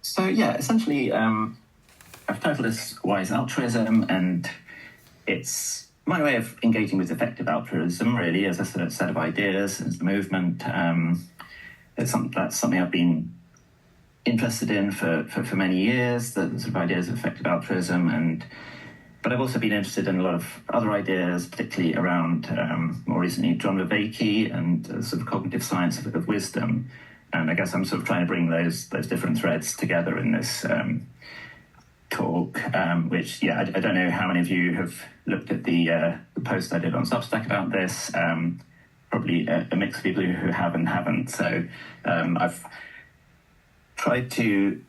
So yeah, essentially, I've titled this Wise Altruism, and it's my way of engaging with effective altruism, really, as a sort of set of ideas, as a movement. That's something I've been interested in for many years, the sort of ideas of effective altruism, but I've also been interested in a lot of other ideas, particularly around, more recently, John Vervaeke and sort of cognitive science of wisdom. And I guess I'm sort of trying to bring those different threads together in this talk, which, I don't know how many of you have looked at the post I did on Substack about this. Probably a mix of people who have and haven't. So I've tried to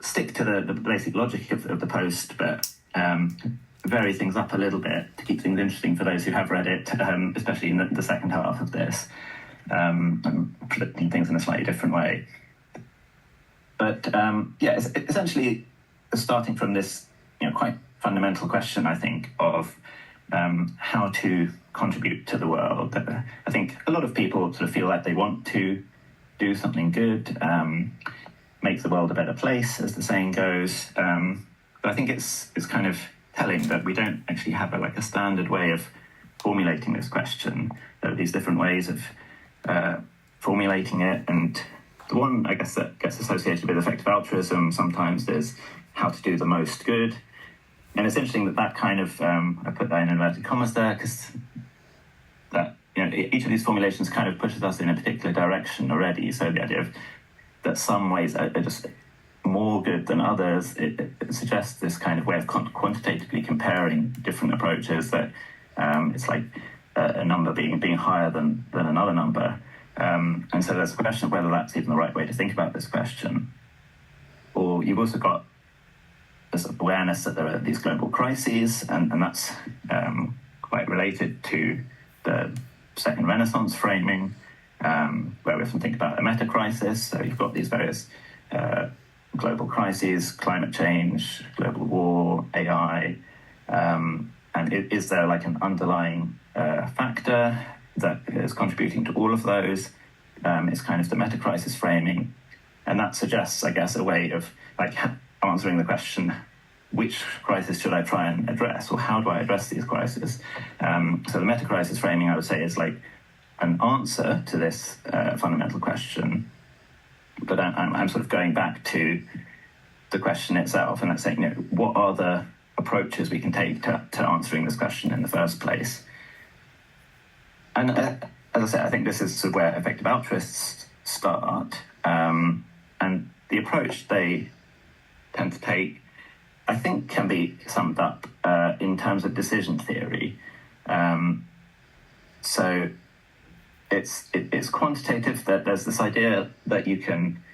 stick to the basic logic of the post, but vary things up a little bit to keep things interesting for those who have read it, especially in the second half of this. I'm predicting things in a slightly different way. But it's essentially starting from this quite fundamental question, I think, of how to contribute to the world. I think a lot of people sort of feel like they want to do something good, make the world a better place, as the saying goes. But I think it's kind of telling that we don't actually have a standard way of formulating this question. There are these different ways of formulating it, and the one, I guess, that gets associated with effective altruism sometimes is how to do the most good. And it's interesting that kind of, I put that in inverted commas there, because that, each of these formulations kind of pushes us in a particular direction already. So the idea of that some ways are just more good than others, it suggests this kind of way of quantitatively comparing different approaches, that it's like a number being higher than another number. And so there's a question of whether that's even the right way to think about this question. Or you've also got this awareness that there are these global crises, and that's quite related to the second Renaissance framing, where we often think about a meta-crisis. So you've got these various global crises: climate change, global war, AI, and is there an underlying factor that is contributing to all of those? It's kind of the meta-crisis framing, and that suggests, I guess, a way of answering the question, which crisis should I try and address, or how do I address these crises? So the meta-crisis framing, I would say, is an answer to this fundamental question, but I'm sort of going back to the question itself, and that's saying, what are the approaches we can take to answering this question in the first place? And as I said, I think this is sort of where effective altruists start, and the approach they tend to take, I think, can be summed up in terms of decision theory. So it's quantitative, that there's this idea that you can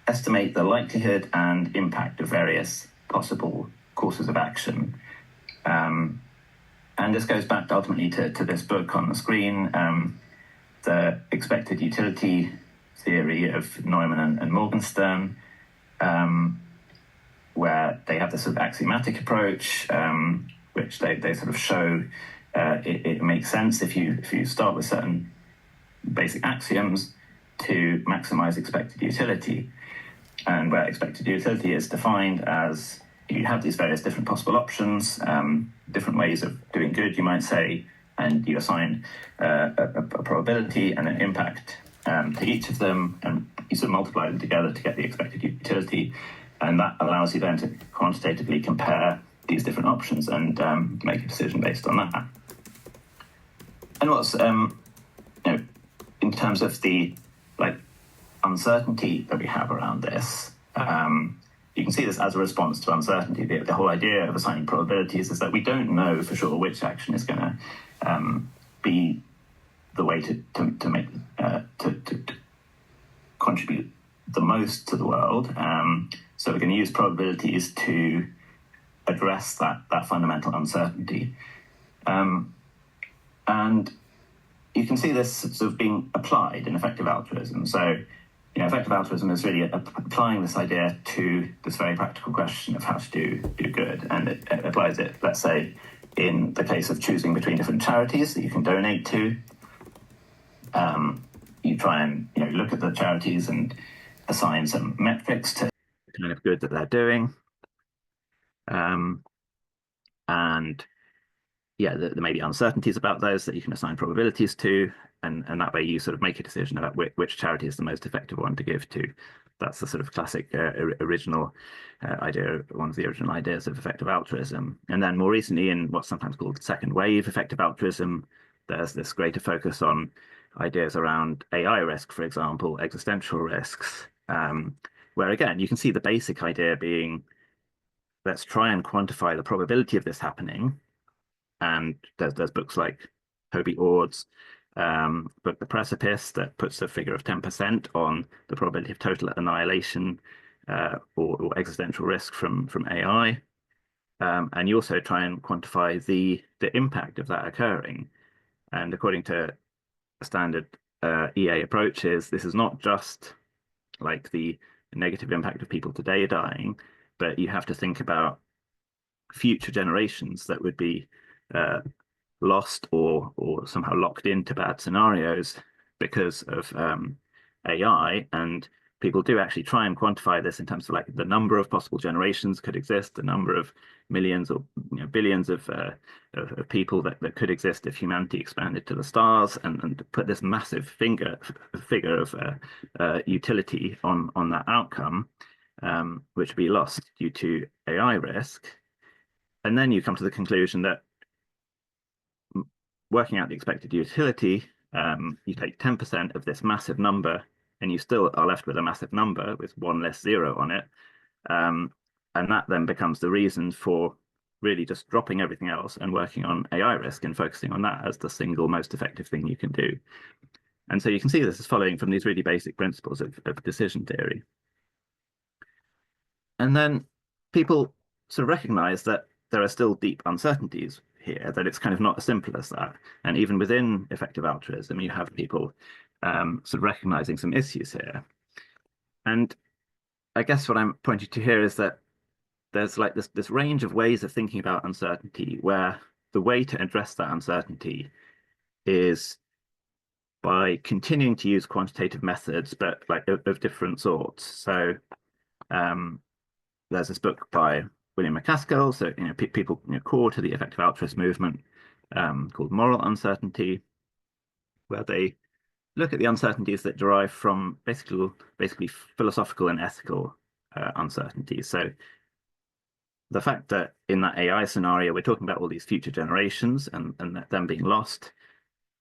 estimate the likelihood and impact of various possible courses of action. And this goes back ultimately to this book on the screen, the expected utility theory of Neumann and Morgenstern, where they have this sort of axiomatic approach, which they sort of show it makes sense if you start with certain basic axioms to maximize expected utility. And where expected utility is defined as, you have these various different possible options, different ways of doing good, you might say, and you assign a probability and an impact to each of them, and you sort of multiply them together to get the expected utility, and that allows you then to quantitatively compare these different options and make a decision based on that. And what's, in terms of the uncertainty that we have around this, you can see this as a response to uncertainty. The whole idea of assigning probabilities is that we don't know for sure which action is going to be the way to make to contribute the most to the world. So we're going to use probabilities to address that fundamental uncertainty. And you can see this sort of being applied in effective altruism. So, effective altruism is really applying this idea to this very practical question of how to do good. And it applies it, let's say, in the case of choosing between different charities that you can donate to. You try and look at the charities and assign some metrics to kind of good that they're doing. And yeah, there may be uncertainties about those that you can assign probabilities to, and that way you sort of make a decision about which charity is the most effective one to give to. That's the sort of classic original idea, one of the original ideas of effective altruism. And then more recently, in what's sometimes called second wave effective altruism, there's this greater focus on ideas around AI risk, for example, existential risks, where again, you can see the basic idea being, let's try and quantify the probability of this happening. And there's books like Toby Ord's book The Precipice that puts a figure of 10% on the probability of total annihilation or existential risk from AI. And you also try and quantify the impact of that occurring. And according to standard EA approaches, this is not just like the negative impact of people today dying, but you have to think about future generations that would be lost or somehow locked into bad scenarios because of AI. And people do actually try and quantify this in terms of like the number of possible generations could exist, the number of millions or billions of people that could exist if humanity expanded to the stars, and put this massive figure of utility on that outcome, which would be lost due to AI risk. And then you come to the conclusion that working out the expected utility, you take 10% of this massive number, and you still are left with a massive number with one less zero on it. And that then becomes the reason for really just dropping everything else and working on AI risk and focusing on that as the single most effective thing you can do. And so you can see this is following from these really basic principles of decision theory. And then people sort of recognize that there are still deep uncertainties here, that it's kind of not as simple as that. And even within effective altruism, you have people sort of recognizing some issues here. And I guess what I'm pointing to here is that there's like this range of ways of thinking about uncertainty, where the way to address that uncertainty is by continuing to use quantitative methods, but like of different sorts. So there's this book by William MacAskill, so people core to the effective altruist movement, called Moral Uncertainty, where they look at the uncertainties that derive from basically philosophical and ethical uncertainties. So the fact that in that AI scenario, we're talking about all these future generations and them being lost,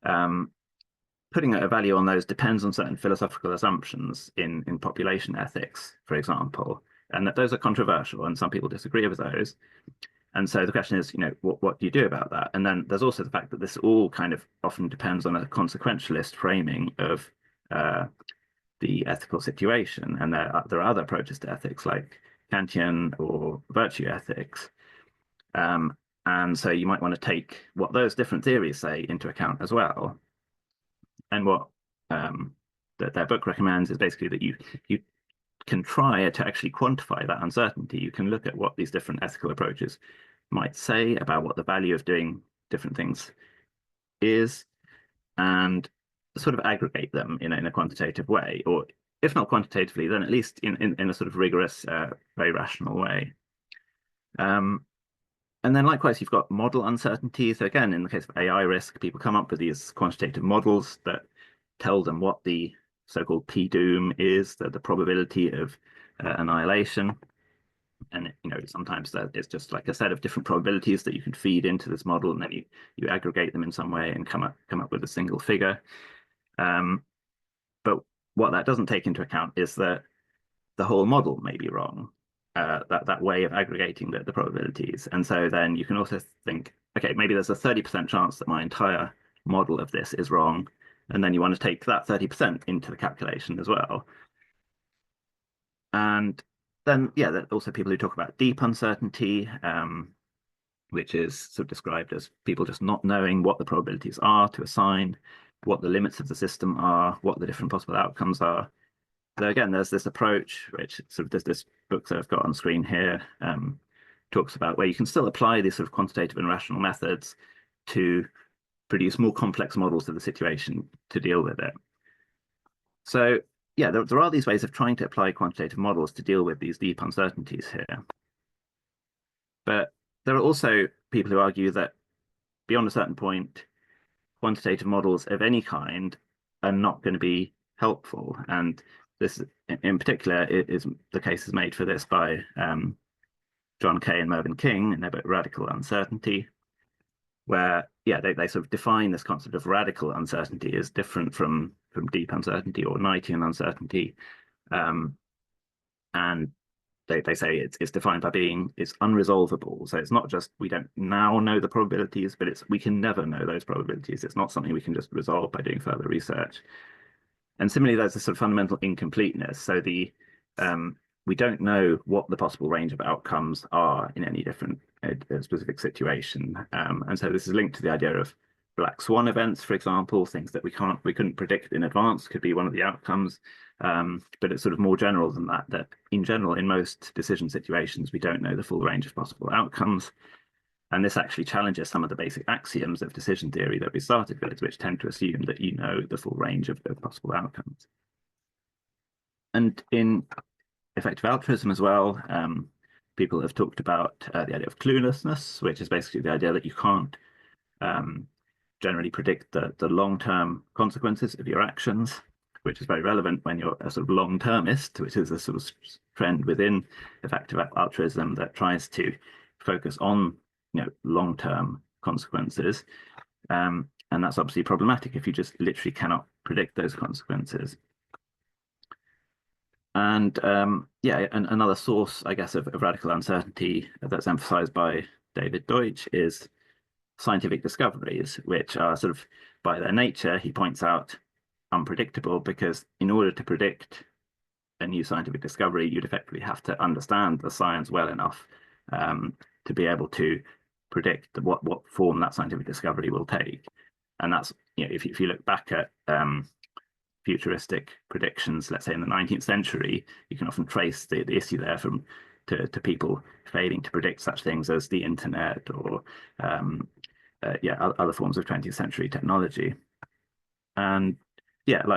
putting a value on those depends on certain philosophical assumptions in population ethics, for example, and that those are controversial and some people disagree with those. And so the question is, what do you do about that? And then there's also the fact that this all kind of often depends on a consequentialist framing of the ethical situation. And there are other approaches to ethics like Kantian or virtue ethics. And so you might want to take what those different theories say into account as well. And what that their book recommends is basically that you can try to actually quantify that uncertainty. You can look at what these different ethical approaches might say about what the value of doing different things is, and sort of aggregate them in a quantitative way, or if not quantitatively, then at least in a sort of rigorous, very rational way. And then likewise, you've got model uncertainty. So again, in the case of AI risk, people come up with these quantitative models that tell them what the so-called P-doom is, the probability of annihilation. And sometimes that is just like a set of different probabilities that you can feed into this model, and then you aggregate them in some way and come up with a single figure. But what that doesn't take into account is that the whole model may be wrong. That way of aggregating the probabilities. And so then you can also think, okay, maybe there's a 30% chance that my entire model of this is wrong. And then you want to take that 30% into the calculation as well. And then, yeah, there are also people who talk about deep uncertainty, which is sort of described as people just not knowing what the probabilities are to assign, what the limits of the system are, what the different possible outcomes are. So again, there's this approach, which sort of there's this book that I've got on screen here, talks about where you can still apply these sort of quantitative and rational methods to produce more complex models of the situation to deal with it. So yeah, there are these ways of trying to apply quantitative models to deal with these deep uncertainties here. But there are also people who argue that beyond a certain point, quantitative models of any kind are not going to be helpful. And this, in particular, is the case is made for this by John Kay and Mervyn King in their book Radical Uncertainty, where they sort of define this concept of radical uncertainty as different from deep uncertainty or Knightian uncertainty. And they say it's defined by being it's unresolvable. So it's not just we don't now know the probabilities, but it's we can never know those probabilities. It's not something we can just resolve by doing further research. And similarly, there's a sort of fundamental incompleteness. So we don't know what the possible range of outcomes are in any different specific situation. And so this is linked to the idea of black swan events, for example, things that we couldn't predict in advance could be one of the outcomes. But it's sort of more general than that, that in general, in most decision situations, we don't know the full range of possible outcomes. And this actually challenges some of the basic axioms of decision theory that we started with, which tend to assume that you know the full range of possible outcomes. And in effective altruism as well, people have talked about the idea of cluelessness, which is basically the idea that you can't generally predict the long-term consequences of your actions, which is very relevant when you're a sort of long-termist, which is a sort of trend within effective altruism that tries to focus on long-term consequences. And that's obviously problematic if you just literally cannot predict those consequences. And another source, I guess, of radical uncertainty that's emphasized by David Deutsch is scientific discoveries, which are sort of by their nature, he points out, unpredictable, because in order to predict a new scientific discovery, you'd effectively have to understand the science well enough to be able to predict what form that scientific discovery will take. And that's, if you look back at futuristic predictions, let's say in the 19th century, you can often trace the issue there to people failing to predict such things as the internet or other forms of 20th century technology. And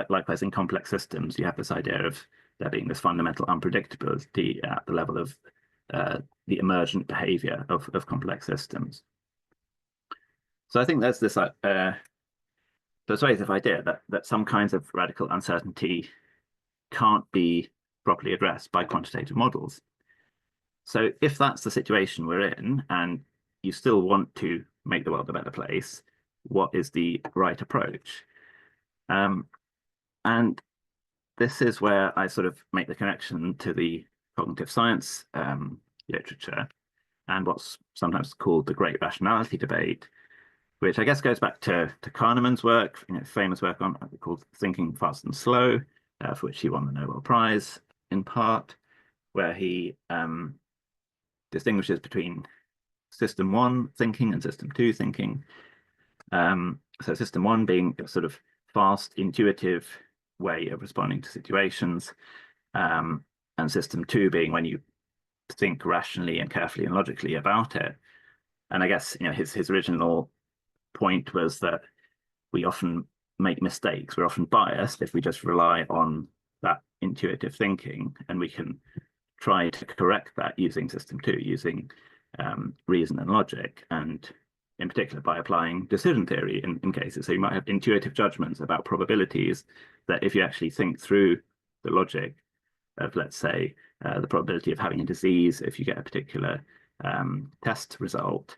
likewise in complex systems, you have this idea of there being this fundamental unpredictability at the level of the emergent behavior of complex systems. So I think there's this persuasive idea that some kinds of radical uncertainty can't be properly addressed by quantitative models. So if that's the situation we're in, and you still want to make the world a better place, what is the right approach? And this is where I sort of make the connection to the cognitive science literature and what's sometimes called the great rationality debate, which I guess goes back to Kahneman's work, famous work called Thinking Fast and Slow, for which he won the Nobel Prize in part, where he distinguishes between system one thinking and system two thinking. So system one being a sort of fast, intuitive way of responding to situations, and system two being when you think rationally and carefully and logically about it. And I guess his original point was that we often make mistakes. We're often biased if we just rely on that intuitive thinking, and we can try to correct that using system two, using reason and logic, and in particular by applying decision theory in cases. So you might have intuitive judgments about probabilities that if you actually think through the logic of, let's say, the probability of having a disease, if you get a particular test result,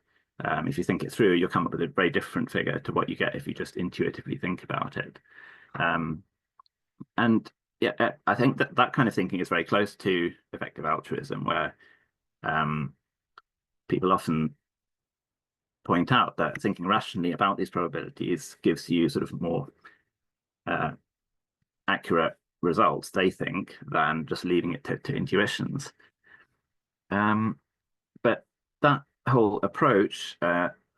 if you think it through, you'll come up with a very different figure to what you get if you just intuitively think about it. And I think that kind of thinking is very close to effective altruism, where people often point out that thinking rationally about these probabilities gives you sort of more accurate results, they think, than just leaving it to intuitions. But that whole approach,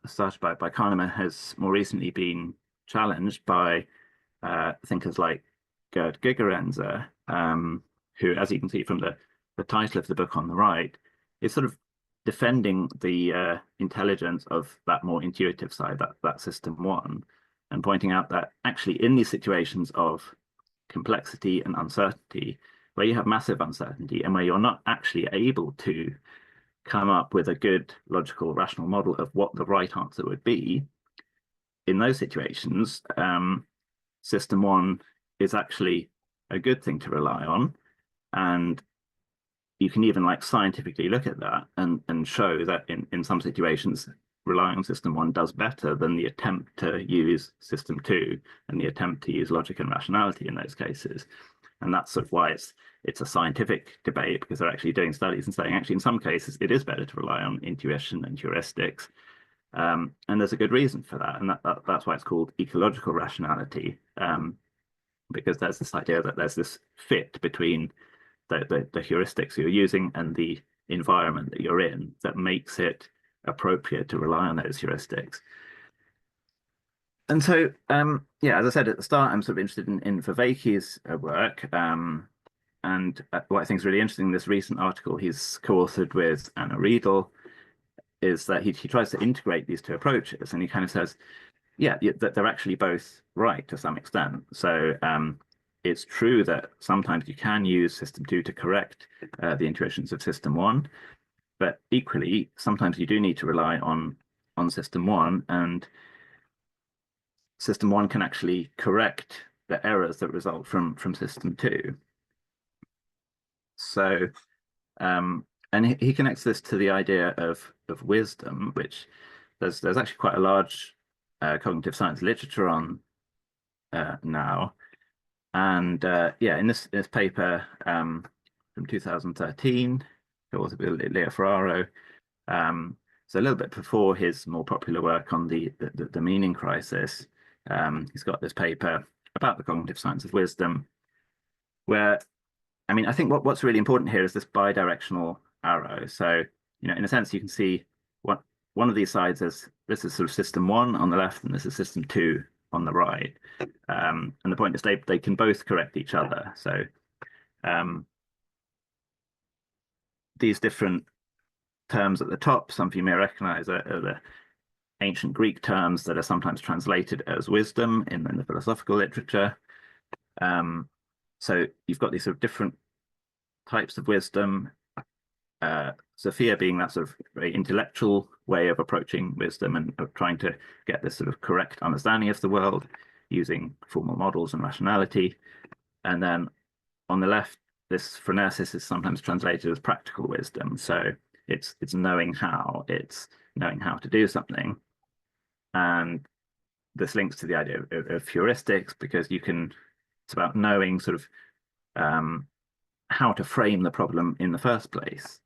started by Kahneman, has more recently been challenged by thinkers like Gerd Gigerenzer, who, as you can see from the title of the book on the right, is sort of defending the intelligence of that more intuitive side, that system one, and pointing out that actually in these situations of complexity and uncertainty, where you have massive uncertainty and where you're not actually able to come up with a good logical rational model of what the right answer would be. In those situations, system one is actually a good thing to rely on, and you can even like scientifically look at that and show that in some situations relying on system one does better than the attempt to use system two and the attempt to use logic and rationality in those cases. And that's sort of why it's a scientific debate, because they're actually doing studies and saying actually in some cases it is better to rely on intuition and heuristics. And there's a good reason for that. And that's why it's called ecological rationality, because there's this idea that there's this fit between the heuristics you're using and the environment that you're in that makes it appropriate to rely on those heuristics. And so, yeah, as I said at the start, I'm sort of interested in Vervaeke's work. And what I think is really interesting in this recent article he's co-authored with Anna Riedel is that he tries to integrate these two approaches, and he kind of says, yeah, that they're actually both right to some extent. So it's true that sometimes you can use system two to correct the intuitions of system one, but equally, sometimes you do need to rely on system one, and system one can actually correct the errors that result from system two. So, and he connects this to the idea of wisdom, which there's actually quite a large cognitive science literature on now. And yeah, in this paper from 2013, authored with Leo Ferraro, so a little bit before his more popular work on the meaning crisis, he's got this paper about the cognitive science of wisdom, where, I mean, I think what's really important here is this bidirectional arrow. So, you know, in a sense, you can see what one of these sides is, this is sort of system one on the left, and this is system two on the right. And the point is they can both correct each other. So these different terms at the top, some of you may recognize are the ancient Greek terms that are sometimes translated as wisdom in the philosophical literature. So you've got these sort of different types of wisdom. Sophia being that sort of very intellectual way of approaching wisdom and of trying to get this sort of correct understanding of the world using formal models and rationality. And then on the left, this phronesis is sometimes translated as practical wisdom. So it's knowing how, it's knowing how to do something. And this links to the idea of heuristics, because it's about knowing sort of how to frame the problem in the first place.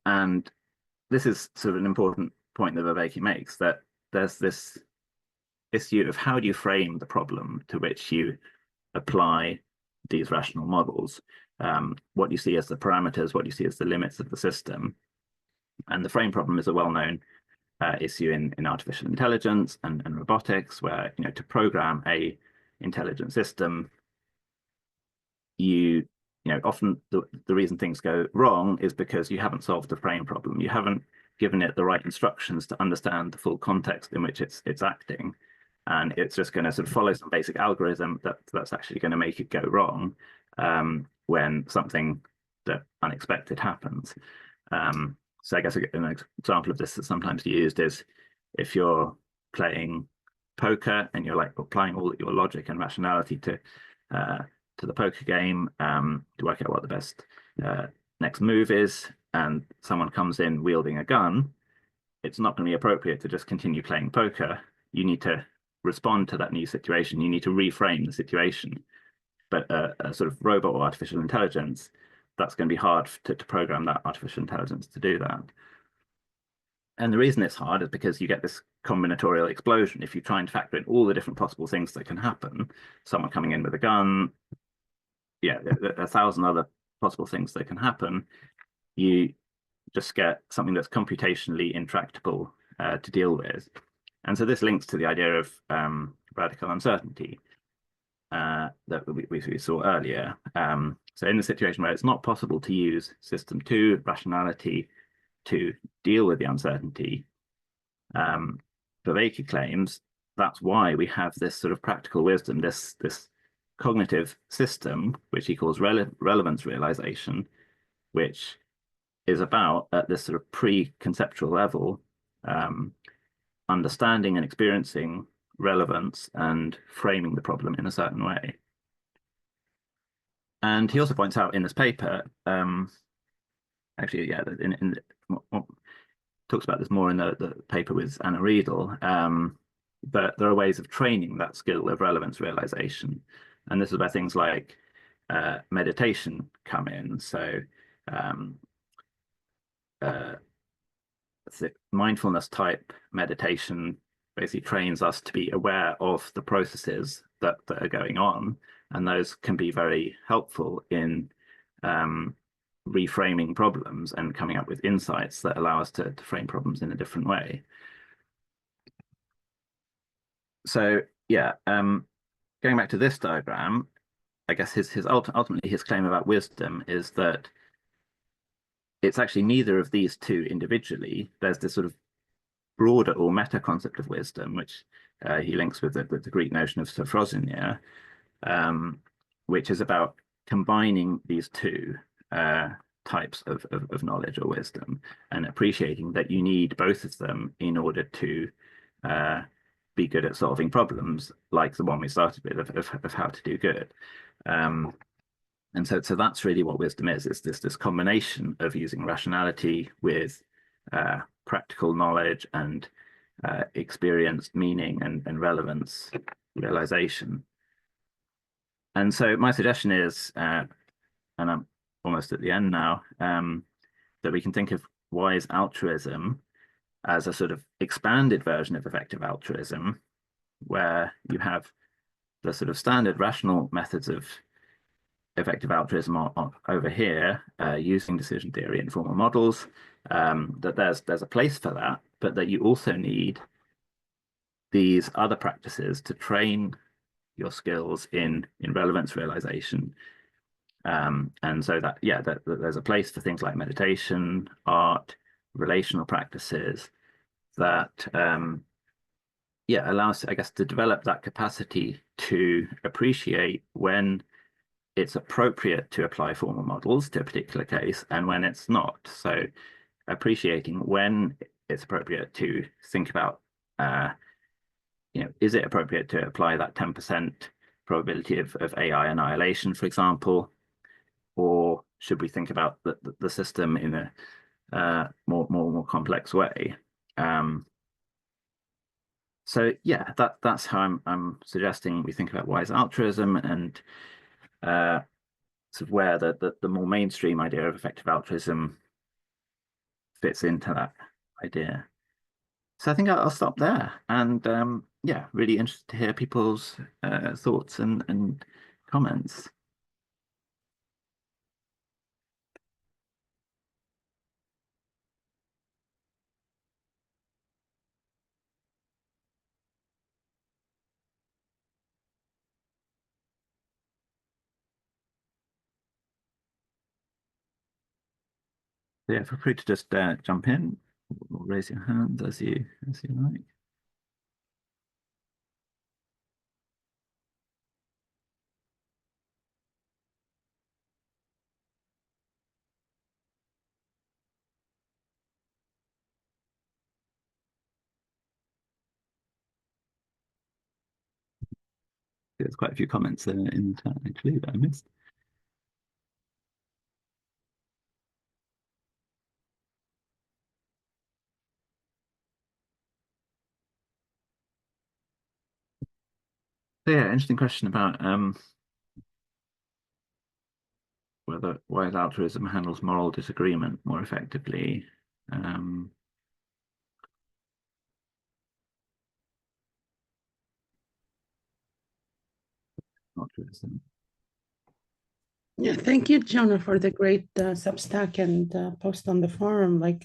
And this is sort of an important point that Vervaeke makes, that there's this issue of how do you frame the problem to which you apply these rational models, what you see as the parameters, what you see as the limits of the system. And the frame problem is a well-known issue in artificial intelligence and robotics, where, you know, to program a intelligent system, you know, often the reason things go wrong is because you haven't solved the frame problem. You haven't given it the right instructions to understand the full context in which it's acting. And it's just going to sort of follow some basic algorithm that's actually going to make it go wrong when something that unexpected happens. So I guess an example of this that's sometimes used is if you're playing poker and you're like applying all your logic and rationality to the poker game to work out what the best next move is, and someone comes in wielding a gun, it's not going to be appropriate to just continue playing poker. You need to respond to that new situation. You need to reframe the situation. But a sort of robot or artificial intelligence, that's going to be hard to program that artificial intelligence to do that. And the reason it's hard is because you get this combinatorial explosion. If you try and factor in all the different possible things that can happen, someone coming in with a gun, yeah, a thousand other possible things that can happen, you just get something that's computationally intractable to deal with. And so this links to the idea of radical uncertainty that we saw earlier. So in the situation where it's not possible to use system two rationality to deal with the uncertainty, Vervaeke claims that's why we have this sort of practical wisdom, this cognitive system, which he calls relevance realization, which is about, at this sort of pre-conceptual level, understanding and experiencing relevance and framing the problem in a certain way. And he also points out in this paper, actually, yeah, talks about this more in the paper with Anna Riedel, but there are ways of training that skill of relevance realization. And this is where things like meditation come in. So mindfulness type meditation basically trains us to be aware of the processes that are going on, and those can be very helpful in reframing problems and coming up with insights that allow us to frame problems in a different way. So yeah, going back to this diagram, I guess ultimately his claim about wisdom is that it's actually neither of these two individually. There's this sort of broader or meta concept of wisdom, which he links with the Greek notion of sophrosynia, which is about combining these two types of knowledge or wisdom, and appreciating that you need both of them in order to be good at solving problems, like the one we started with of how to do good. And so that's really what wisdom is. It's this combination of using rationality with practical knowledge and experienced meaning and relevance realization. And so my suggestion is, and I'm almost at the end now, that we can think of wise altruism as a sort of expanded version of effective altruism, where you have the sort of standard rational methods of effective altruism over here, using decision theory and formal models, that there's a place for that, but that you also need these other practices to train your skills in relevance realization. And so that, yeah, that there's a place for things like meditation, art, relational practices that, yeah, allows, I guess, to develop that capacity to appreciate when it's appropriate to apply formal models to a particular case and when it's not. So appreciating when it's appropriate to think about, is it appropriate to apply that 10% probability of AI annihilation, for example, or should we think about the system in a more complex way? So yeah, that's how I'm suggesting we think about wise altruism, and sort of where the more mainstream idea of effective altruism fits into that idea. So I think I'll stop there, and yeah, really interested to hear people's thoughts and comments. Yeah, feel free to just jump in or raise your hands as you like. There's quite a few comments there in the chat actually that I missed. So yeah, interesting question about whether wise altruism handles moral disagreement more effectively. Altruism. Yeah, thank you, Jonah, for the great Substack and post on the forum. I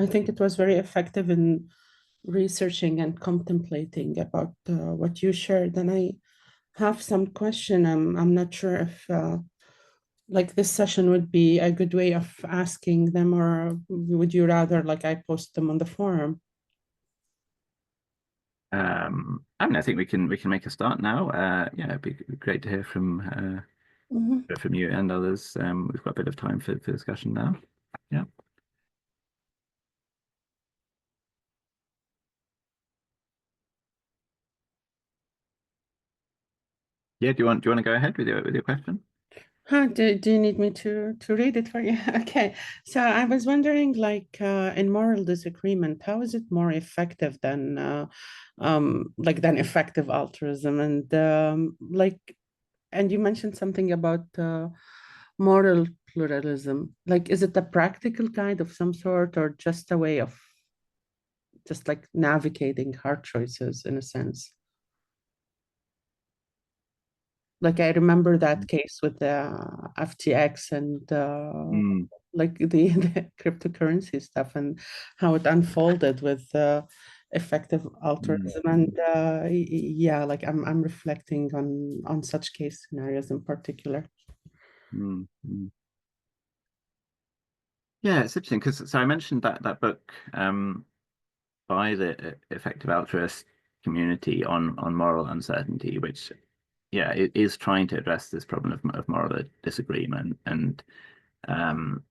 think it was very effective in researching and contemplating about what you shared. And I have some question. I'm not sure if this session would be a good way of asking them, or would you rather I post them on the forum? I mean, I think we can make a start now. Yeah, it'd be great to hear Mhm. from you and others. We've got a bit of time for discussion now. Yeah. Yeah, do you want to go ahead with your question? Do you need me to read it for you? Okay. So I was wondering, like, in moral disagreement, how is it more effective than than effective altruism? And and you mentioned something about moral pluralism. Like, is it a practical guide of some sort, or just a way of just like navigating hard choices in a sense? Like I remember that case with the FTX and Mm, like the cryptocurrency stuff and how it unfolded with effective mm, altruism. And yeah, like I'm reflecting on such case scenarios in particular. mm. Yeah, it's interesting because so I mentioned that book by the effective altruist community on moral uncertainty, which yeah, it is trying to address this problem of moral disagreement and um,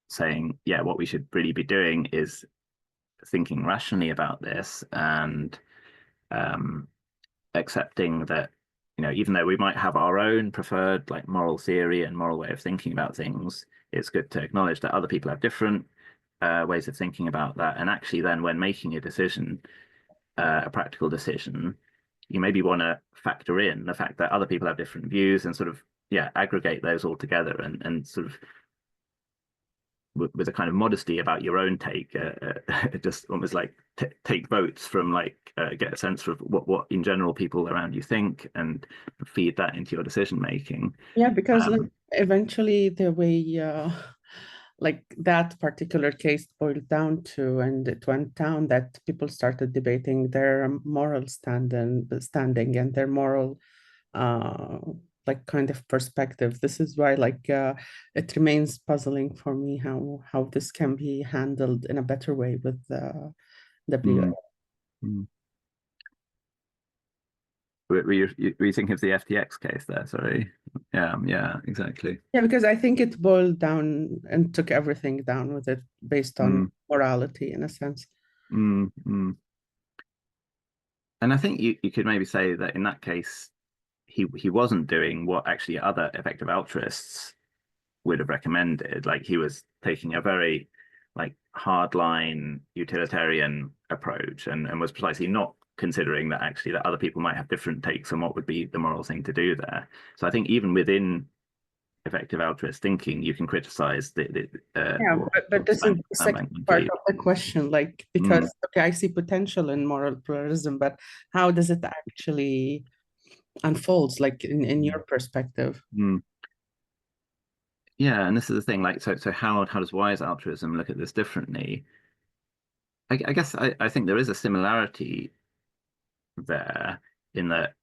saying, yeah, what we should really be doing is thinking rationally about this and um, accepting that, even though we might have our own preferred like moral theory and moral way of thinking about things, it's good to acknowledge that other people have different ways of thinking about that. And actually, then when making a decision, a practical decision, you maybe want to factor in the fact that other people have different views and sort of yeah aggregate those all together and sort of with a kind of modesty about your own take, just almost like take votes from like get a sense of what in general people around you think and feed that into your decision making. Yeah, because like Um, eventually the way like that particular case boiled down to, and it went down that people started debating their moral standing and their moral uh, like kind of perspective. This is why like it remains puzzling for me how this can be handled in a better way with WA. mm, mm. Were you thinking of the FTX case there? Sorry. Yeah, exactly. Yeah, because I think it boiled down and took everything down with it based on Mm, morality in a sense. mm. And I think you could maybe say that in that case, he wasn't doing what actually other effective altruists would have recommended. Like he was taking a very like hardline utilitarian approach and was precisely not considering that actually that other people might have different takes on what would be the moral thing to do there. So I think even within effective altruist thinking, you can criticize Yeah, but or this is the slam second bang part compete. of the question, like Mm, because okay, I see potential in moral pluralism, but how does it actually unfolds, like in mm, your perspective? mm. Yeah, and this is the thing. Like, so how does wise altruism look at this differently? I guess I think there is a similarity there in that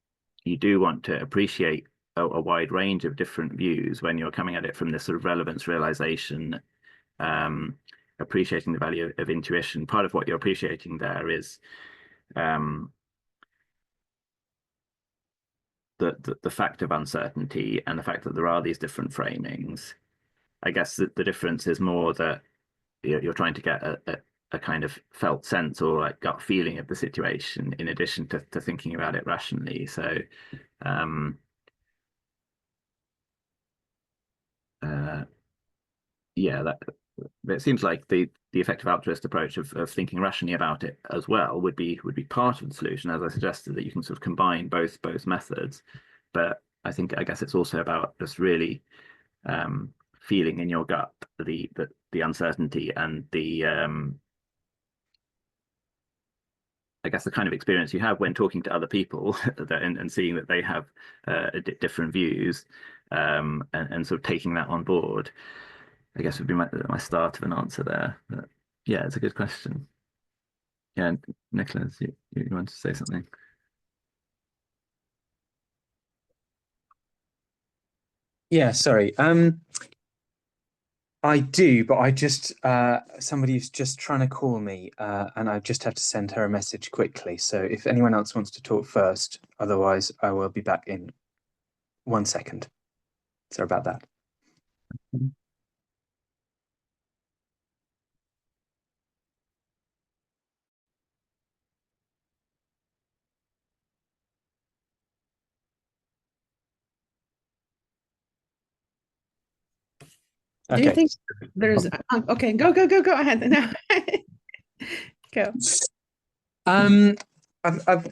you do want to appreciate a wide range of different views when you're coming at it from this sort of relevance realization, um, appreciating the value of intuition. Part of what you're appreciating there is um, the fact of uncertainty and the fact that there are these different framings. I guess the difference is more that you're trying to get a kind of felt sense or like gut feeling of the situation in addition to thinking about it rationally. So um, uh, yeah, that it seems like the effective altruist approach of thinking rationally about it as well would be part of the solution, as I suggested, that you can sort of combine both methods. But I guess it's also about just really feeling in your gut the uncertainty and the I guess the kind of experience you have when talking to other people and seeing that they have different views and sort of taking that on board, I guess would be my start of an answer there. But yeah, it's a good question. Yeah, Nicholas, you want to say something? Yeah, sorry. I do, but I just somebody's just trying to call me, and I just have to send her a message quickly. So if anyone else wants to talk first, otherwise I will be back in 1 second. Sorry about that. Do you Okay. think there's okay, go ahead. No. Go. I've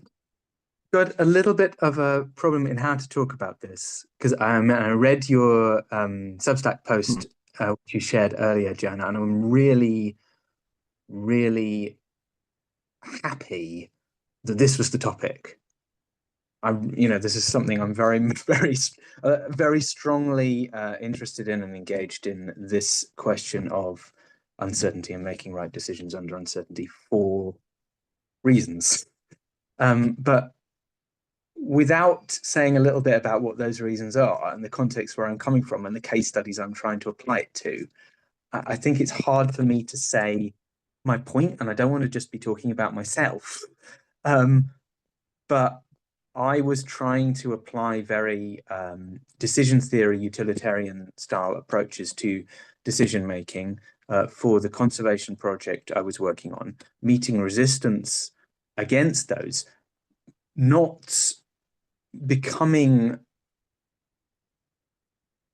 got a little bit of a problem in how to talk about this because I read your Substack post which you shared earlier, Jonah, and I'm really, really happy that this was the topic. This is something I'm very, very strongly interested in and engaged in, this question of uncertainty and making right decisions under uncertainty for reasons. But without saying a little bit about what those reasons are and the context where I'm coming from and the case studies I'm trying to apply it to, I think it's hard for me to say my point, and I don't want to just be talking about myself. But I was trying to apply very decision theory, utilitarian style approaches to decision making for the conservation project I was working on, meeting resistance against those, not becoming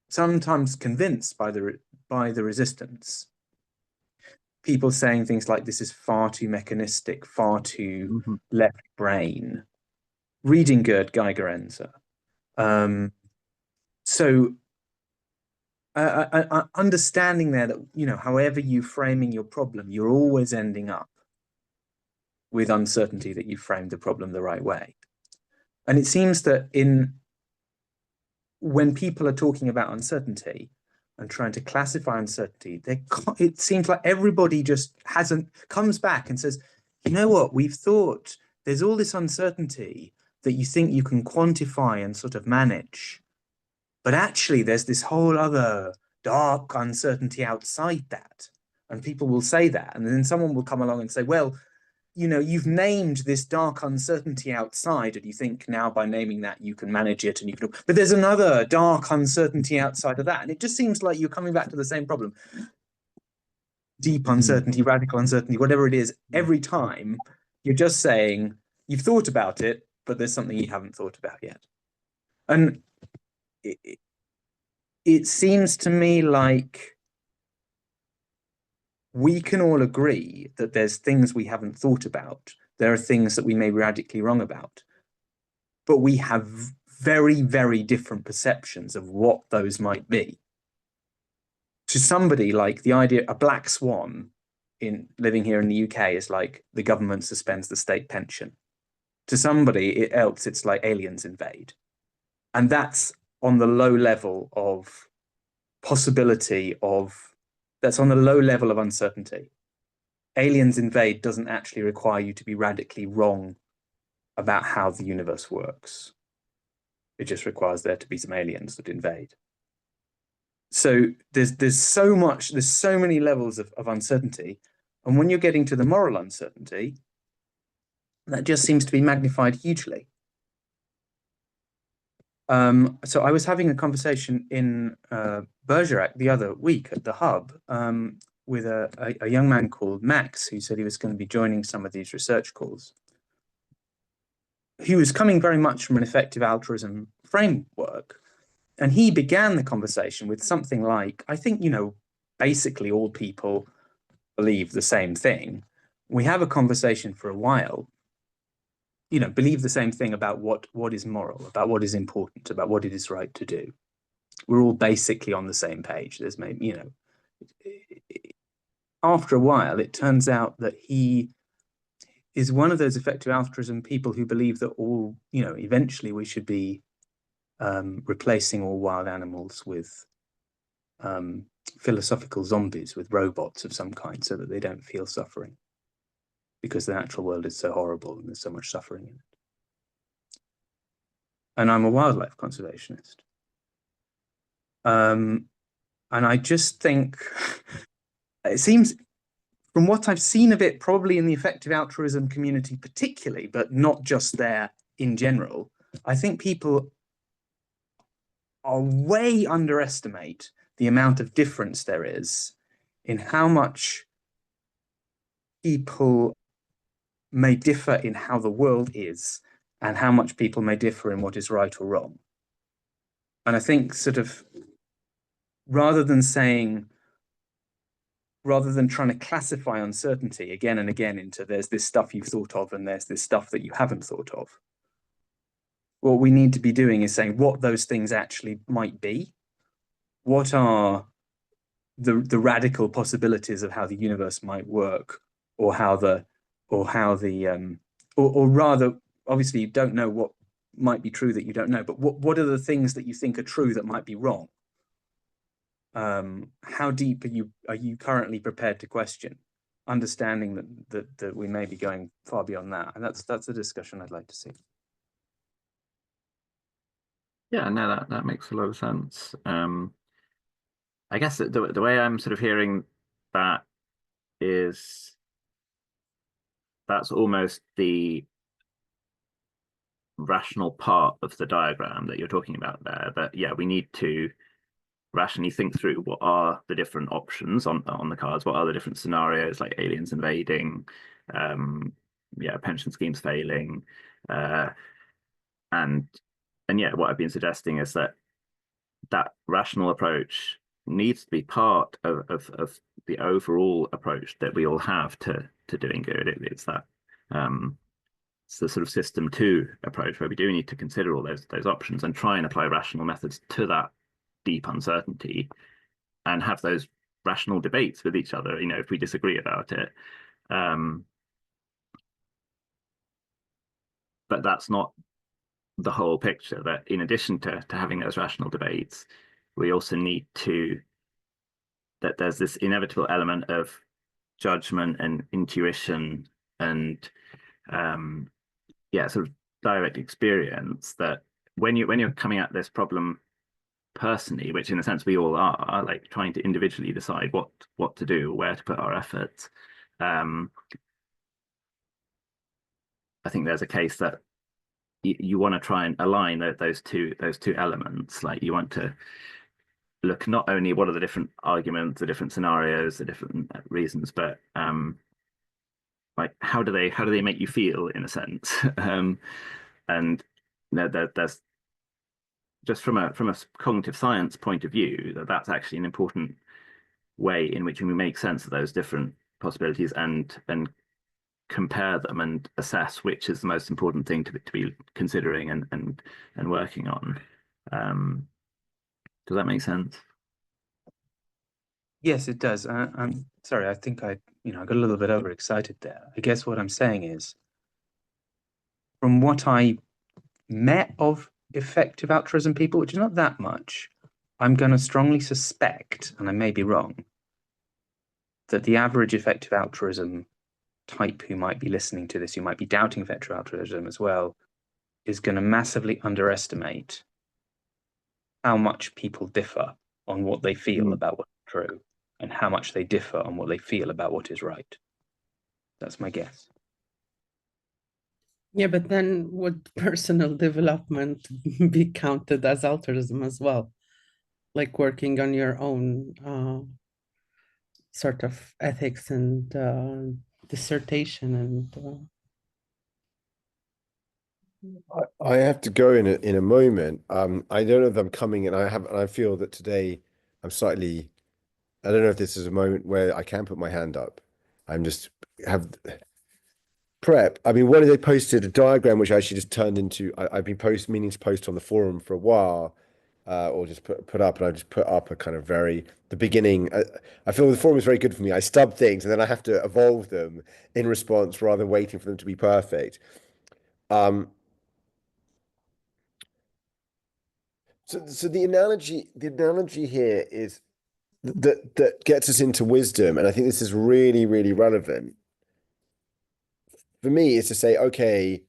sometimes convinced by the resistance. People saying things like this is far too mechanistic, far too left brain. Reading Gerd Geigerenzer. So understanding there that, however you framing your problem, you're always ending up with uncertainty that you framed the problem the right way. And it seems that when people are talking about uncertainty and trying to classify uncertainty, it seems like everybody just comes back and says, you know what, we've thought there's all this uncertainty that you think you can quantify and sort of manage. But actually, there's this whole other dark uncertainty outside that. And people will say that. And then someone will come along and say, well, you've named this dark uncertainty outside, and you think now by naming that you can manage it and but there's another dark uncertainty outside of that. And it just seems like you're coming back to the same problem. Deep uncertainty, radical uncertainty, whatever it is, every time you're just saying you've thought about it, but there's something you haven't thought about yet. And it seems to me like we can all agree that there's things we haven't thought about. There are things that we may be radically wrong about, but we have very, very different perceptions of what those might be. To somebody, like the idea, a black swan living here in the UK is like the government suspends the state pension. To somebody else, it's like aliens invade. And that's on the low level of possibility that's on the low level of uncertainty. Aliens invade doesn't actually require you to be radically wrong about how the universe works. It just requires there to be some aliens that invade. So there's so many levels of uncertainty. And when you're getting to the moral uncertainty, that just seems to be magnified hugely. So I was having a conversation in Bergerac the other week at the Hub with a young man called Max, who said he was going to be joining some of these research calls. He was coming very much from an effective altruism framework. And he began the conversation with something like, I think, basically all people believe the same thing. We have a conversation for a while, believe the same thing about what is moral, about what is important, about what it is right to do. We're all basically on the same page. There's maybe, after a while, it turns out that he is one of those effective altruism people who believe that eventually we should be replacing all wild animals with philosophical zombies, with robots of some kind, so that they don't feel suffering, because the natural world is so horrible and there's so much suffering in it. And I'm a wildlife conservationist. And I just think it seems, from what I've seen of it, probably in the effective altruism community particularly, but not just there in general, I think people are way underestimate the amount of difference there is in how much people may differ in how the world is and how much people may differ in what is right or wrong. And I think sort of rather than trying to classify uncertainty again and again into there's this stuff you've thought of and there's this stuff that you haven't thought of, what we need to be doing is saying what those things actually might be. What are the radical possibilities of how the universe might work, or rather, obviously you don't know what might be true that you don't know, but what are the things that you think are true that might be wrong? How deep are you currently prepared to question, understanding that we may be going far beyond that? And that's a discussion I'd like to see. Yeah, no, that makes a lot of sense. I guess the way I'm sort of hearing that is that's almost the rational part of the diagram that you're talking about there. That yeah, we need to rationally think through what are the different options on the cards, what are the different scenarios, like aliens invading, yeah, pension schemes failing, and yeah, what I've been suggesting is that rational approach needs to be part of the overall approach that we all have to doing good. It's that it's the sort of system two approach where we do need to consider all those options and try and apply rational methods to that deep uncertainty and have those rational debates with each other, you know, if we disagree about it. But that's not the whole picture. That in addition to having those rational debates, we also need that there's this inevitable element of judgment and intuition and yeah, sort of direct experience, that when you're coming at this problem personally, which in a sense we all are, like trying to individually decide what to do, where to put our efforts, I think there's a case that you want to try and align those two elements. Like you want to look not only what are the different arguments, the different scenarios, the different reasons, but like how do they make you feel in a sense. And there's just from a cognitive science point of view, that's actually an important way in which we make sense of those different possibilities and compare them and assess which is the most important thing to be considering and working on. Does that make sense? Yes, it does. I'm sorry, I think I got a little bit overexcited there. I guess what I'm saying is, from what I met of effective altruism people, which is not that much, I'm going to strongly suspect, and I may be wrong, that the average effective altruism type who might be listening to this, who might be doubting effective altruism as well, is going to massively underestimate how much people differ on what they feel about what's true and how much they differ on what they feel about what is right. That's my guess. Yeah, but then would personal development be counted as altruism as well? Like working on your own sort of ethics and dissertation and I have to go in a moment. I don't know if I'm coming, and I feel that today I'm slightly. I don't know if this is a moment where I can put my hand up. I'm just have prep. I mean, one of they posted a diagram which I actually just turned into. I've been meaning to post on the forum for a while, or just put up, and I just put up a kind of the beginning. I feel the forum is very good for me. I stub things and then I have to evolve them in response rather than waiting for them to be perfect. So the analogy here is that gets us into wisdom, and I think this is really, really relevant. For me, is to say, okay,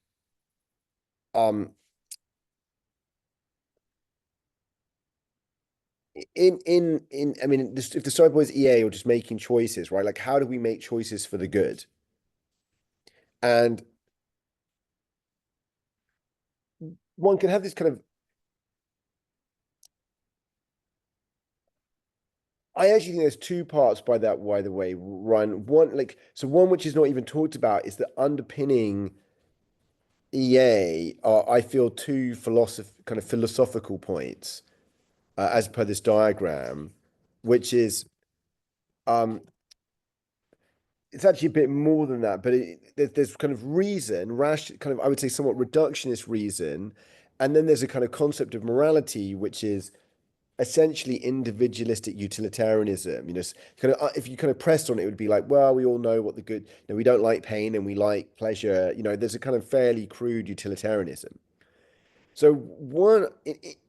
I mean, if the side is EA or just making choices, right? Like, how do we make choices for the good? And one can have this kind of, I actually think there's two parts by that, by the way, Ryan. One, like, so one which is not even talked about is that underpinning EA are, I feel, two kind of philosophical points, as per this diagram, which is, um, it's actually a bit more than that, but there's kind of reason, kind of, I would say, somewhat reductionist reason, and then there's a kind of concept of morality, which is essentially individualistic utilitarianism. Kind of, if you kind of pressed on it, it would be like, well, we all know what the good, we don't like pain and we like pleasure. There's a kind of fairly crude utilitarianism. So one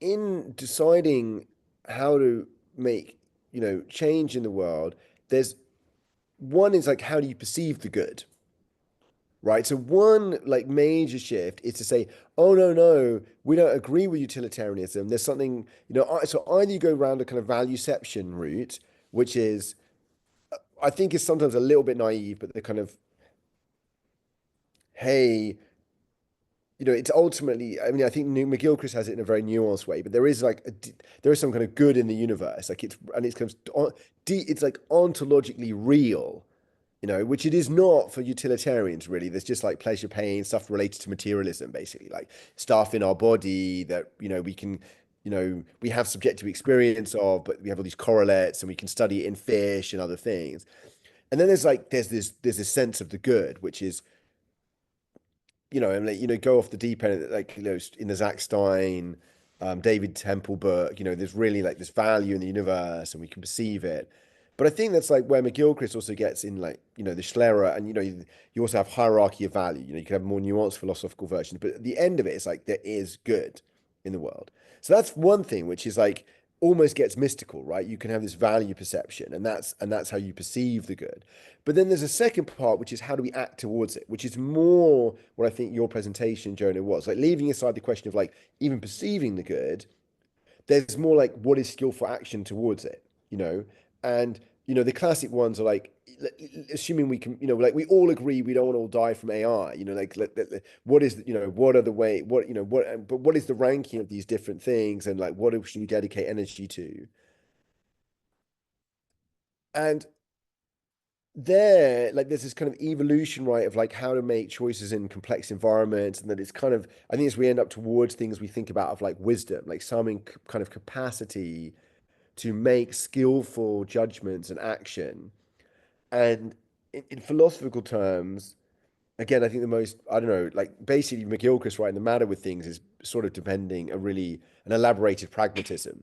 in deciding how to make, change in the world, there's one is like, how do you perceive the good? Right. So one like major shift is to say, oh no, we don't agree with utilitarianism. There's something, so either you go around a kind of valueception route, which is, I think is sometimes a little bit naive, but the kind of, hey, it's ultimately, I mean, I think McGilchrist has it in a very nuanced way, but there is like, there is some kind of good in the universe. Like it's kind of, it's like ontologically real, which it is not for utilitarians, really. There's just like pleasure, pain, stuff related to materialism, basically, like stuff in our body that, we can, we have subjective experience of, but we have all these correlates and we can study it in fish and other things. And then there's this sense of the good, which is, and like, go off the deep end, like, in the Zach Stein, David Temple book, there's really like this value in the universe and we can perceive it. But I think that's like where McGilchrist also gets in, like, the Schlerer, and, you also have hierarchy of value, you can have more nuanced philosophical versions, but at the end of it, it's like there is good in the world. So that's one thing, which is like almost gets mystical, right? You can have this value perception, and that's how you perceive the good. But then there's a second part, which is how do we act towards it, which is more what I think your presentation, Jonah, was like, leaving aside the question of like even perceiving the good. There's more like what is skillful action towards it, and the classic ones are like, assuming we can, like we all agree we don't want to all die from AI, like what is, what are the way, what, but what is the ranking of these different things, and like what should we dedicate energy to? And there, like, there's this kind of evolution, right, of like how to make choices in complex environments, and that it's kind of, I think as we end up towards things we think about of like wisdom, like some kind of capacity to make skillful judgments and action. And in philosophical terms, again, I think the most, I don't know, like basically McGilchrist, right, and the matter with things is sort of depending an elaborated pragmatism.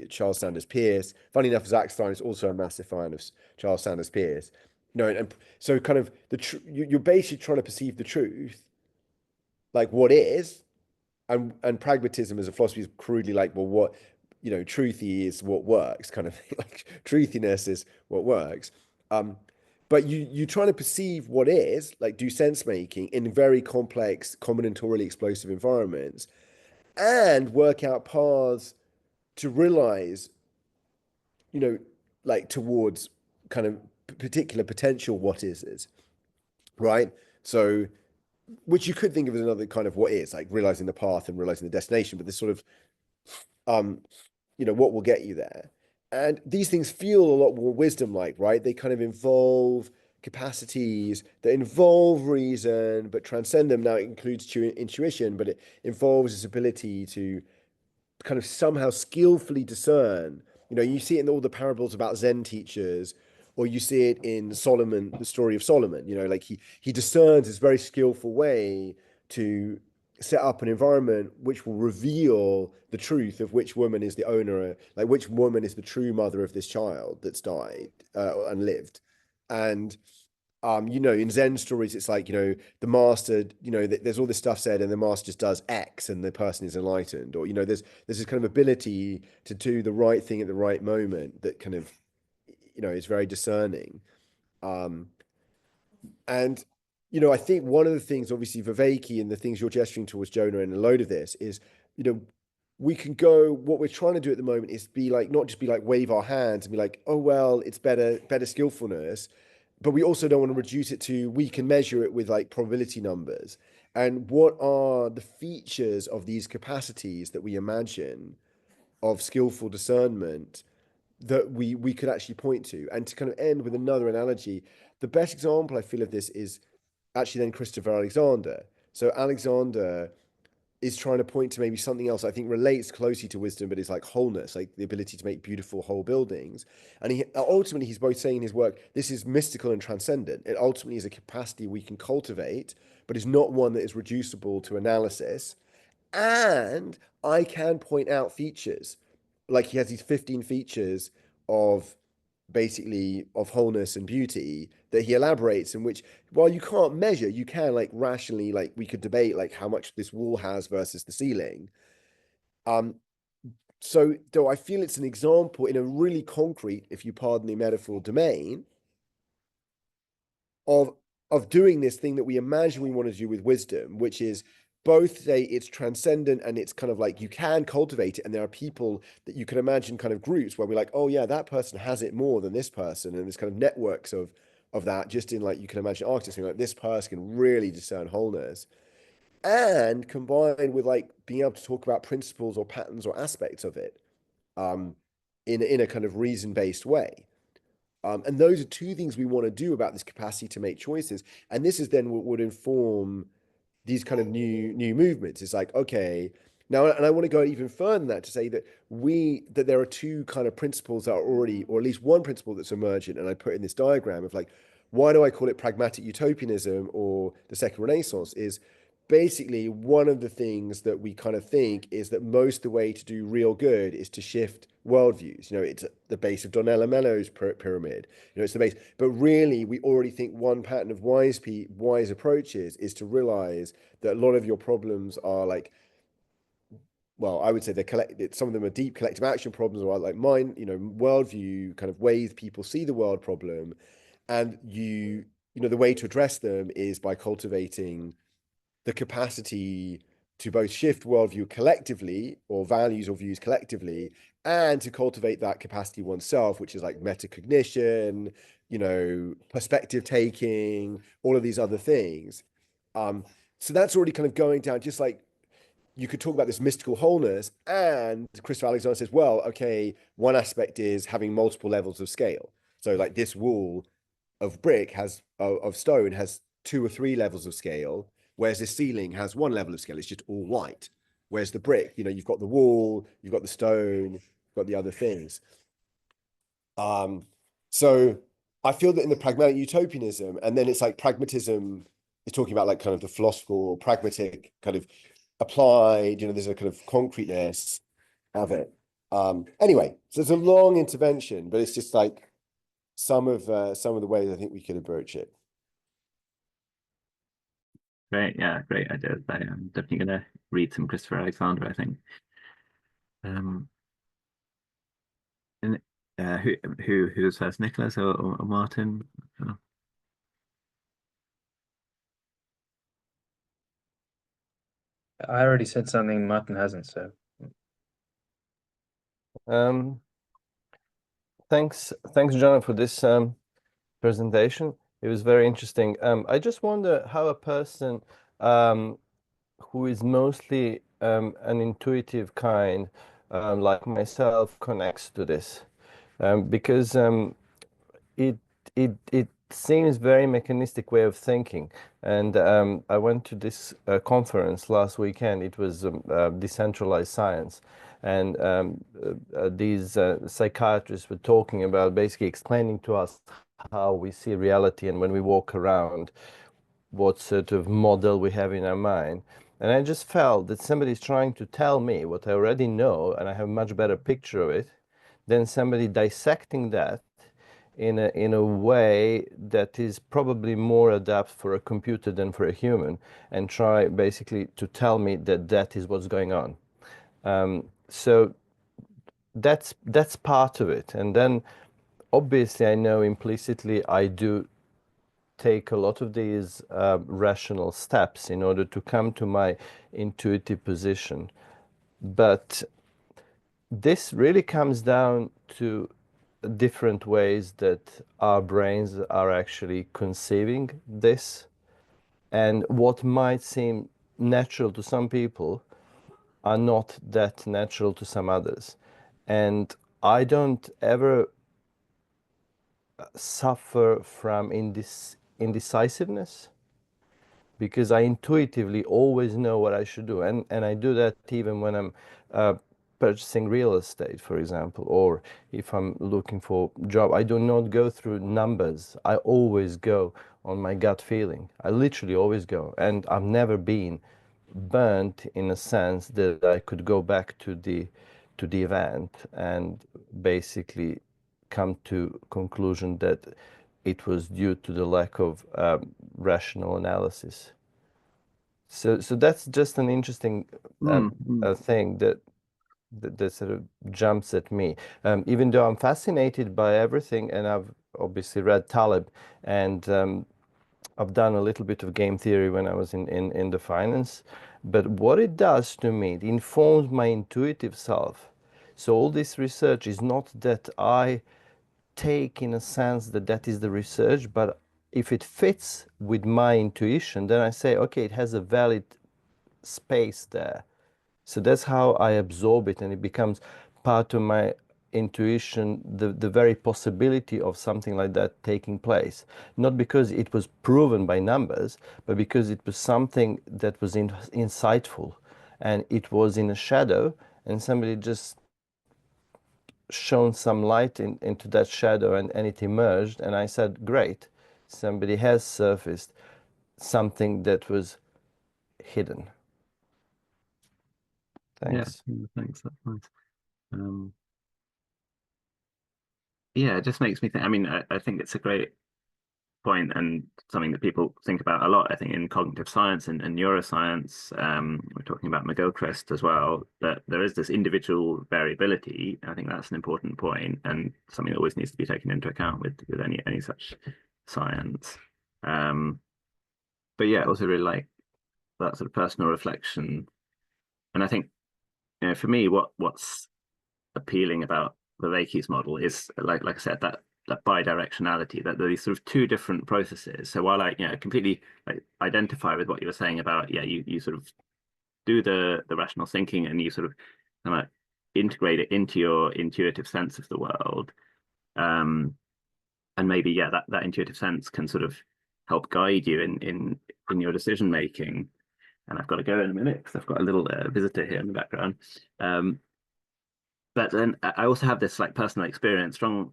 Charles Sanders Peirce. Funny enough, Zach Stein is also a massive fan of Charles Sanders Peirce. And so kind of you're basically trying to perceive the truth, like what is, and pragmatism as a philosophy is crudely like, well, what, truthy is what works, kind of thing. Like truthiness is what works. But you trying to perceive what is, like do sense making in very complex, combinatorially explosive environments, and work out paths to realize, like towards kind of particular potential what is, right? So, which you could think of as another kind of what is, like realizing the path and realizing the destination, but this sort of, what will get you there. And these things feel a lot more wisdom like, right? They kind of involve capacities that involve reason, but transcend them. Now, it includes intuition, but it involves this ability to kind of somehow skillfully discern. You see it in all the parables about Zen teachers, or you see it in Solomon, the story of Solomon. Like he discerns this very skillful way to set up an environment which will reveal the truth of which woman is the owner, like which woman is the true mother of this child that's died and lived. And in Zen stories, it's like, the master, there's all this stuff said, and the master just does X, and the person is enlightened. Or, there's this kind of ability to do the right thing at the right moment that kind of, is very discerning. And, I think one of the things, obviously, Vervaeke and the things you're gesturing towards, Jonah, and a load of this is, we can go, what we're trying to do at the moment is be like, not just be like wave our hands and be like, oh, well, it's better skillfulness, but we also don't want to reduce it to, we can measure it with like probability numbers. And what are the features of these capacities that we imagine of skillful discernment that we could actually point to? And to kind of end with another analogy, the best example I feel of this is actually then Christopher Alexander. So Alexander is trying to point to maybe something else I think relates closely to wisdom, but is like wholeness, like the ability to make beautiful whole buildings. And he ultimately, he's both saying in his work, this is mystical and transcendent. It ultimately is a capacity we can cultivate, but is not one that is reducible to analysis. And I can point out features, like he has these 15 features of basically of wholeness and beauty that he elaborates, in which, while you can't measure, you can like rationally, like we could debate like how much this wall has versus the ceiling. So though I feel it's an example in a really concrete, if you pardon the metaphor, domain of doing this thing that we imagine we want to do with wisdom, which is both say it's transcendent and it's kind of like you can cultivate it, and there are people that you can imagine, kind of groups where we're like, oh yeah, that person has it more than this person, and there's kind of networks of that, just in like, you can imagine architects being like, this person can really discern wholeness, and combined with like being able to talk about principles or patterns or aspects of it in a kind of reason-based way. And those are two things we want to do about this capacity to make choices. And this is then what would inform these kind of new movements. It's like, okay, now, and I want to go even further than that to say that there are two kind of principles that are already, or at least one principle that's emergent, and I put in this diagram of like, why do I call it pragmatic utopianism or the second renaissance, is basically one of the things that we kind of think is that most the way to do real good is to shift worldviews. It's the base of Donella Mello's pyramid. It's the base. But really, we already think one pattern of wise approaches is to realize that a lot of your problems are like, well, I would say some of them are deep collective action problems, or like mind, worldview kind of ways people see the world problem. And the way to address them is by cultivating the capacity to both shift worldview collectively, or values or views collectively, and to cultivate that capacity oneself, which is like metacognition, perspective taking, all of these other things. So that's already kind of going down, just like you could talk about this mystical wholeness, and Christopher Alexander says, well, okay, one aspect is having multiple levels of scale. So like this wall of brick of stone has 2 or 3 levels of scale, whereas the ceiling has 1 level of scale. It's just all white. Whereas the brick, you've got the wall, you've got the stone, you've got the other things. So I feel that in the pragmatic utopianism, and then it's like pragmatism is talking about like kind of the philosophical, pragmatic kind of applied, there's a kind of concreteness of it. Anyway, so it's a long intervention, but it's just like some of the ways I think we could approach it. Great, yeah, great ideas. I'm definitely going to read some Christopher Alexander, I think. And who was first, Nicholas or Martin? I already said something, Martin hasn't, so. Thanks, Jonah, for this presentation. It was very interesting. I just wonder how a person who is mostly an intuitive kind, like myself, connects to this, because it seems very mechanistic way of thinking. And I went to this conference last weekend. It was decentralized science, and these psychiatrists were talking about, basically explaining to us how we see reality, and when we walk around, what sort of model we have in our mind. And I just felt that somebody's trying to tell me what I already know, and I have a much better picture of it, than somebody dissecting that in a way that is probably more adapt for a computer than for a human, and try basically to tell me that that is what's going on. So that's part of it. And then obviously I know implicitly I do take a lot of these rational steps in order to come to my intuitive position. But this really comes down to different ways that our brains are actually conceiving this, and what might seem natural to some people are not that natural to some others. And I don't ever suffer from indecisiveness, because I intuitively always know what I should do. And I do that even when I'm purchasing real estate, for example, or if I'm looking for a job. I do not go through numbers. I always go on my gut feeling. I literally always go. And I've never been burnt in a sense that I could go back to the event and basically come to conclusion that it was due to the lack of rational analysis. So that's just an interesting thing that sort of jumps at me. Even though I'm fascinated by everything, and I've obviously read Taleb, and I've done a little bit of game theory when I was in the finance, but what it does to me, it informs my intuitive self. So all this research is not that I take in a sense that that is the research, but if it fits with my intuition, then I say, okay, it has a valid space there. So that's how I absorb it, and it becomes part of my intuition, the very possibility of something like that taking place. Not because it was proven by numbers, but because it was something that was insightful, and it was in a shadow, and somebody just shone some light into that shadow, and it emerged, and I said, great, somebody has surfaced something that was hidden. Thanks. Yeah, thanks. That's nice. Yeah, it just makes me think. I mean, I think it's a great point and something that people think about a lot. I think in cognitive science and neuroscience, we're talking about McGilchrist as well, that there is this individual variability. I think that's an important point and something that always needs to be taken into account with any such science. But yeah, I also really like that sort of personal reflection. And I think, for me, what's appealing about Vervaeke's model is like I said, that bidirectionality, that there are these sort of two different processes. So while I completely identify with what you were saying about you sort of do the rational thinking and you sort of kind of integrate it into your intuitive sense of the world, and maybe that intuitive sense can sort of help guide you in your decision making. And I've got to go in a minute because I've got a little visitor here in the background. But then I also have this personal experience, strong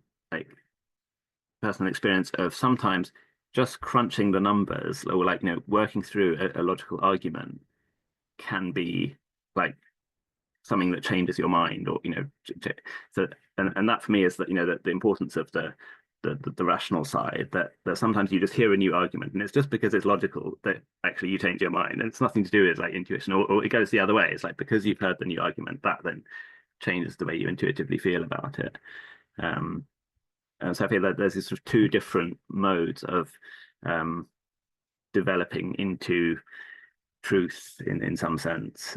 personal experience of sometimes just crunching the numbers or working through a logical argument can be like something that changes your mind, or so and that for me is that the importance of the rational side, that sometimes you just hear a new argument and it's just because it's logical that actually you change your mind, and it's nothing to do with intuition, or it goes the other way. It's because you've heard the new argument, that then changes the way you intuitively feel about it. And so I feel that there's these sort of two different modes of developing into truth in some sense.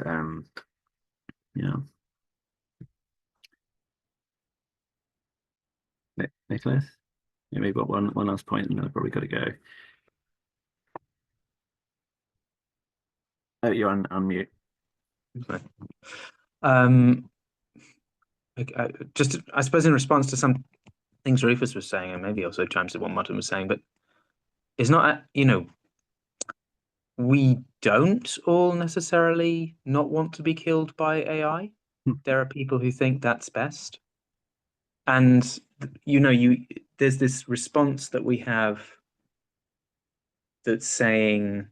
Nicholas, maybe got one last point, and then I've probably got to go. Oh, you're on mute. Just, I suppose, in response to some things Rufus was saying, and maybe also chimes to what Martin was saying, but it's not, we don't all necessarily not want to be killed by AI. There are people who think that's best. And, there's this response that we have that's saying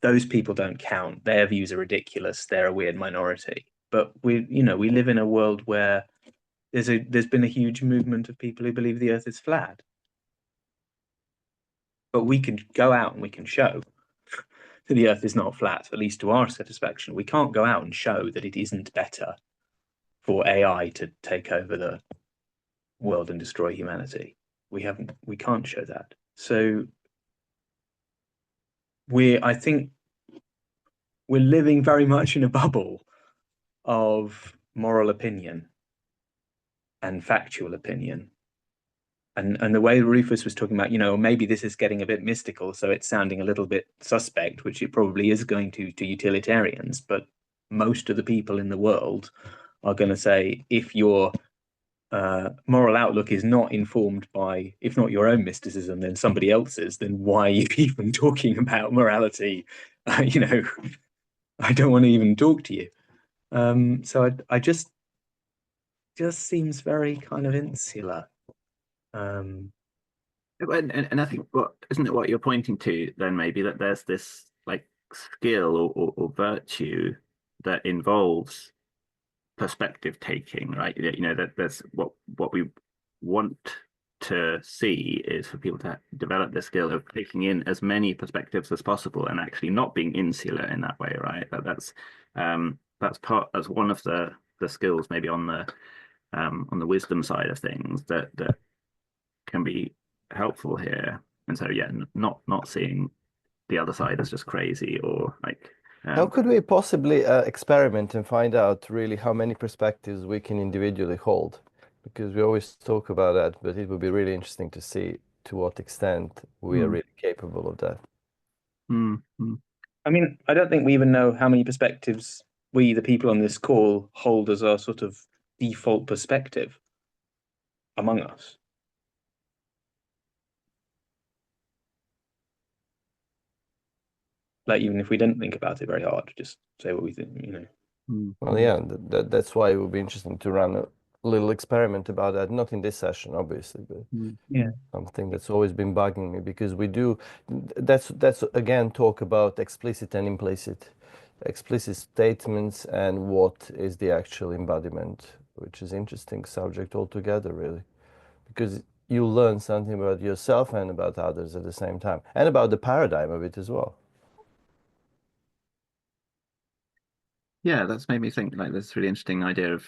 those people don't count. Their views are ridiculous. They're a weird minority. But we live in a world where there's been a huge movement of people who believe the Earth is flat. But we can go out and we can show that the Earth is not flat, at least to our satisfaction. We can't go out and show that it isn't better for AI to take over the world and destroy humanity. We can't show that. So I think we're living very much in a bubble of moral opinion and factual opinion. And the way Rufus was talking about, maybe this is getting a bit mystical, so it's sounding a little bit suspect, which it probably is going to utilitarians, but most of the people in the world are going to say, if your moral outlook is not informed by, if not your own mysticism, then somebody else's, then why are you even talking about morality? I don't want to even talk to you. So I just seems very kind of insular. And I think isn't it what you're pointing to then, maybe, that there's this like skill or virtue that involves perspective taking, right? That there's what we want to see is for people to develop the skill of taking in as many perspectives as possible and actually not being insular in that way, right? That's one of the skills maybe on the wisdom side of things that can be helpful here. And so not seeing the other side as just crazy or like how could we possibly experiment and find out really how many perspectives we can individually hold? Because we always talk about that, but it would be really interesting to see to what extent we are really capable of that. I mean, I don't think we even know how many perspectives we, the people on this call, hold as our sort of default perspective among us. Like, even if we didn't think about it very hard, just say what we think, Well, yeah, that's why it would be interesting to run a little experiment about that. Not in this session, obviously, but something that's always been bugging me, because we do. That's again talk about explicit and implicit, explicit statements and what is the actual embodiment, which is interesting subject altogether, really, because you learn something about yourself and about others at the same time, and about the paradigm of it as well. Yeah, that's made me think like this really interesting idea of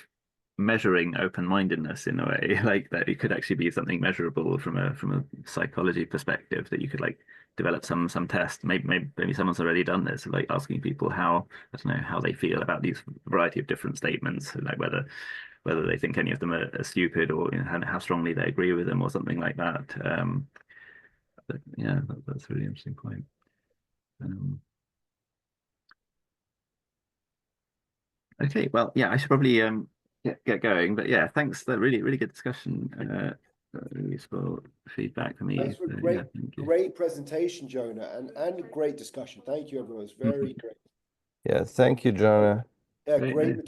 measuring open-mindedness in a way, like that it could actually be something measurable from a psychology perspective, that you could like develop some test. Maybe someone's already done this, like asking people how, I don't know, how they feel about these variety of different statements, like whether they think any of them are stupid, or how strongly they agree with them or something like that. But yeah, that's a really interesting point. Okay, well, yeah, I should probably get going, but yeah, thanks. That really good discussion. Really useful feedback for me. Thanks for great presentation, Jonah, and great discussion. Thank you, everyone. It's very great. Yeah, thank you, Jonah. Yeah, great material.